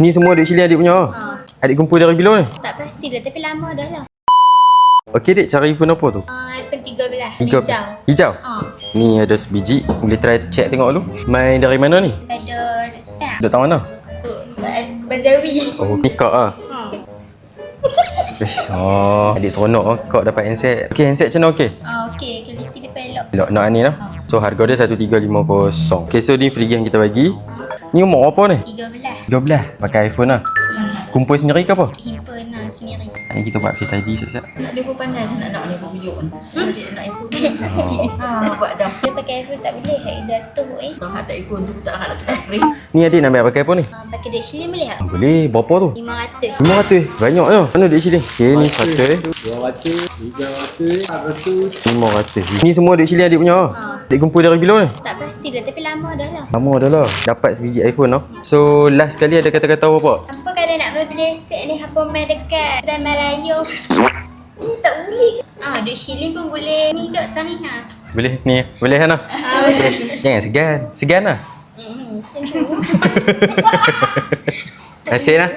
Ni semua adik Shilin adik punya. Adik kumpul dari bila ni? Tak pastilah tapi lama dah lah. Okey dik, cari iPhone apa tu? iPhone 13 Hijau. hijau. Hijau? Ni ada sebiji. Boleh try check tengok dulu. Main dari mana ni? Ada Star. Duduk tahu mana? Banjawi. Oh, ni kak ah. Oh, adik seronok oh. Kak dapat handset. Okey, handset macam mana okey? Okey, kualiti dia pelok. Nak ni lah. So harga dia 1350. Okay, so ni free game kita bagi. Ni umur apa ni? 13. 13. Pakai iPhone lah. Kumpul sendiri ke apa? Himpen sendiri. Ni kita buat Face ID siap-siap. Dia pun pandai nak ni pun video kan. Dia nak iPhone ni. Buat dah. Dia pakai iPhone tak boleh. Dah tu Kalau tak iPhone tu tak nak tukar screen. Ni adik nak ambil pakai apa ni? pakai duit Shilin boleh tak? Boleh. Berapa tu? 500. 500. Banyak tu. Mana duit sini? Okay, ni 100. 200, 300, 400. 500. Ni semua duit sini adik punya. Adik kumpul dari bila ni? Tak pastilah tapi lama dah lah. Lama dah lah. Dapat sebiji iPhone tau. So last kali ada kata-kata apa? Apa kalau nak beli set ni apa main dekat Kedai Melayu? Ni tak boleh. Duit Shilin pun boleh. Ni dok tang ni ha. Boleh ni. Boleh kan lah? Jangan segan. Segan lah. Macam tu. Asyik lah.